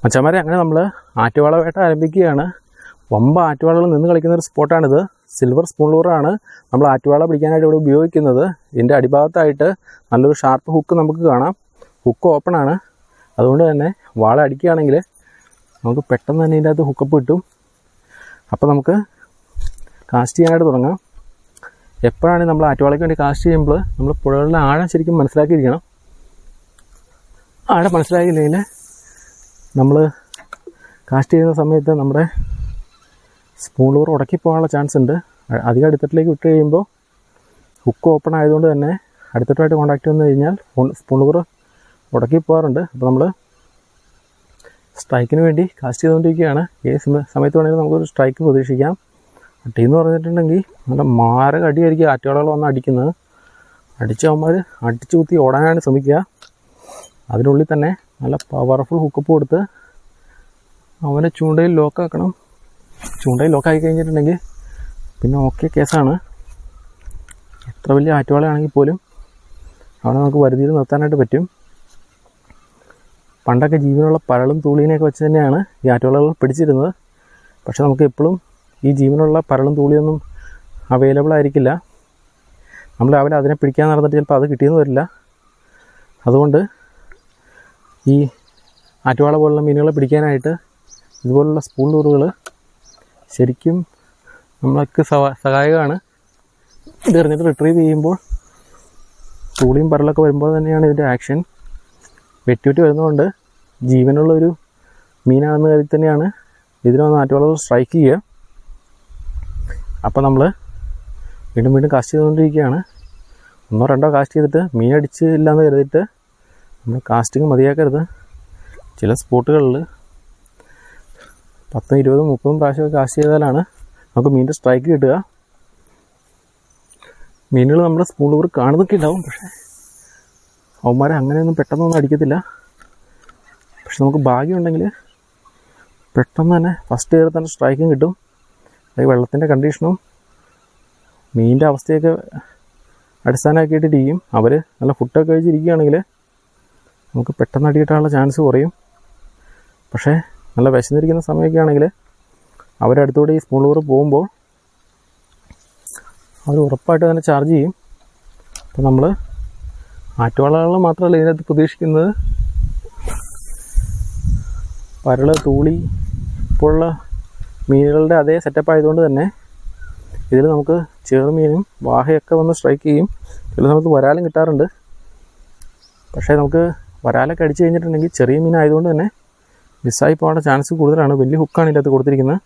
മച്ചന്മാരെ, അങ്ങനെ നമ്മൾ ആറ്റുവാള വേട്ട ആരംഭിക്കുകയാണ്. വമ്പ ആറ്റുവാളകൾ നിന്ന് കളിക്കുന്ന ഒരു സ്പോട്ടാണിത്. സിൽവർ സ്പൂൺ ലൂറാണ് നമ്മൾ ആറ്റുവാള പിടിക്കാനായിട്ട് ഇവിടെ ഉപയോഗിക്കുന്നത്. ഇതിൻ്റെ അടിഭാഗത്തായിട്ട് നല്ലൊരു ഷാർപ്പ് ഹുക്ക് നമുക്ക് കാണാം. ഹുക്ക് ഓപ്പൺ ആണ്, അതുകൊണ്ട് തന്നെ വാള അടിക്കുകയാണെങ്കിൽ നമുക്ക് പെട്ടെന്ന് തന്നെ ഇതിൻ്റെ അകത്ത് ഹുക്കപ്പ് കിട്ടും. അപ്പോൾ നമുക്ക് കാസ്റ്റ് ചെയ്യാനായിട്ട് തുടങ്ങാം. എപ്പോഴാണ് നമ്മൾ ആറ്റുവാളയ്ക്ക് വേണ്ടി കാസ്റ്റ് ചെയ്യുമ്പോൾ നമ്മൾ പുഴകളുടെ ആഴം ശരിക്കും മനസ്സിലാക്കിയിരിക്കണം. ആഴം മനസ്സിലാക്കിയില്ലെങ്കിൽ നമ്മൾ കാസ്റ്റ് ചെയ്യുന്ന സമയത്ത് നമ്മുടെ സ്പൂൺ ലൂർ ഉടക്കിപ്പോകാനുള്ള ചാൻസ് ഉണ്ട്. അധികം അടുത്തട്ടിലേക്ക് വിട്ട് കഴിയുമ്പോൾ ഹുക്ക് ഓപ്പൺ ആയതുകൊണ്ട് തന്നെ അടുത്തട്ടുമായിട്ട് കോൺടാക്റ്റ് വന്നു കഴിഞ്ഞാൽ സ്പൂൺ ലൂർ ഉടക്കിപ്പോകാറുണ്ട്. അപ്പോൾ നമ്മൾ സ്ട്രൈക്കിന് വേണ്ടി കാസ്റ്റ് ചെയ്തുകൊണ്ടിരിക്കുകയാണ്. ഏത് സമയത്ത് വേണമെങ്കിലും നമുക്കൊരു സ്ട്രൈക്ക് പ്രതീക്ഷിക്കാം. അടി എന്ന് പറഞ്ഞിട്ടുണ്ടെങ്കിൽ നല്ല മാരക അടിയായിരിക്കും ആറ്റുവാളകൾ വന്ന് അടിക്കുന്നത്. അടിച്ചവന്മാർ അടിച്ചു കുത്തി ഓടാനാണ് ശ്രമിക്കുക. അതിനുള്ളിൽ തന്നെ നല്ല പവർഫുൾ ഹുക്കപ്പ് കൊടുത്ത് അവനെ ചൂണ്ടയിൽ ലോക്കാക്കണം. ചൂണ്ടയിൽ ലോക്കായി കഴിഞ്ഞിട്ടുണ്ടെങ്കിൽ പിന്നെ ഓക്കെ കേസാണ്. എത്ര വലിയ ആറ്റുവാളയാണെങ്കിൽ പോലും അവനെ നമുക്ക് വരുതിയിൽ നിർത്താനായിട്ട് പറ്റും. പണ്ടൊക്കെ ജീവനുള്ള പരളും തൂളീനെയൊക്കെ വെച്ച് തന്നെയാണ് ഈ ആറ്റുവാളകൾ പിടിച്ചിരുന്നത്. പക്ഷെ നമുക്ക് എപ്പോഴും ഈ ജീവനുള്ള പരളും തൂളിയൊന്നും അവൈലബിൾ ആയിരിക്കില്ല. നമ്മൾ രാവിലെ അതിനെ പിടിക്കാൻ നടന്നിട്ട് ചിലപ്പോൾ അത് കിട്ടിയെന്ന് വരില്ല. അതുകൊണ്ട് ഈ ആറ്റുവാള പോലുള്ള മീനുകളെ പിടിക്കാനായിട്ട് ഇതുപോലുള്ള സ്പൂൺ ലൂറുകൾ ശരിക്കും നമ്മൾക്ക് സഹായകമാണ്. ഇത് എറിഞ്ഞിട്ട് റിട്രീവ് ചെയ്യുമ്പോൾ തൂളിയും പരലൊക്കെ വരുമ്പോൾ തന്നെയാണ് ഇതിൻ്റെ ആക്ഷൻ. വെട്ടി വരുന്നതുകൊണ്ട് ജീവനുള്ളൊരു മീനാണെന്ന് കരുതി തന്നെയാണ് ഇതിന് വന്ന് ആറ്റുവാളകൾ സ്ട്രൈക്ക് ചെയ്യുക. അപ്പോൾ നമ്മൾ വീണ്ടും കാസ്റ്റ് ചെയ്തുകൊണ്ടിരിക്കുകയാണ്. 1-2 കാസ്റ്റ് ചെയ്തിട്ട് മീനടിച്ച് ഇല്ലയെന്ന് കരുതിയിട്ട് നമ്മൾ കാസ്റ്റിങ് മതിയാക്കരുത്. ചില സ്പോട്ടുകളിൽ 10, 20, 30 പ്രാവശ്യമൊക്കെ കാസ്റ്റ് ചെയ്താലാണ് നമുക്ക് മീനിൻ്റെ സ്ട്രൈക്ക് കിട്ടുക. മീനുകൾ നമ്മുടെ സ്പൂൺ ലൂർ കാണുന്നൊക്കെ ഉണ്ടാവും, പക്ഷേ അവന്മാരെ അങ്ങനെയൊന്നും പെട്ടെന്നൊന്നും അടിക്കത്തില്ല. പക്ഷെ നമുക്ക് ഭാഗ്യമുണ്ടെങ്കിൽ പെട്ടെന്ന് തന്നെ ഫസ്റ്റ് കയറി തന്നെ സ്ട്രൈക്കും കിട്ടും. അത് വെള്ളത്തിൻ്റെ കണ്ടീഷനും മീനിൻ്റെ അവസ്ഥയൊക്കെ അടിസ്ഥാനമാക്കിയിട്ടിരിക്കും. അവർ നല്ല ഫുഡൊക്കെ കഴിച്ചിരിക്കുകയാണെങ്കിൽ നമുക്ക് പെട്ടെന്ന് അടി കിട്ടാനുള്ള ചാൻസ് കുറയും. പക്ഷേ നല്ല വിശന്നിരിക്കുന്ന സമയമൊക്കെ ആണെങ്കിൽ അവരടുത്തൂടെ ഈ സ്പൂൺ ലൂർ പോകുമ്പോൾ അവർ ഉറപ്പായിട്ട് തന്നെ ചാർജ് ചെയ്യും. അപ്പോൾ നമ്മൾ ആറ്റുവാളകൾ മാത്രമല്ല ഇതിനകത്ത് പ്രതീക്ഷിക്കുന്നത്, പരള്, തൂളി പോലുള്ള മീനുകളുടെ അതേ സെറ്റപ്പ് ആയതുകൊണ്ട് തന്നെ ഇതിൽ നമുക്ക് ചെറുമീനും വാഹയൊക്കെ വന്ന് സ്ട്രൈക്ക് ചെയ്യും. ചില സമയത്ത് വരാലും കിട്ടാറുണ്ട്. പക്ഷേ നമുക്ക് വരാലൊക്കെ അടിച്ചു കഴിഞ്ഞിട്ടുണ്ടെങ്കിൽ ചെറിയ മീനായതുകൊണ്ട് തന്നെ മിസ്സായി പോകാനുള്ള ചാൻസ് കൂടുതലാണ്. വലിയ ഹുക്കാണ് ഇതിനകത്ത് കൊടുത്തിരിക്കുന്നത്.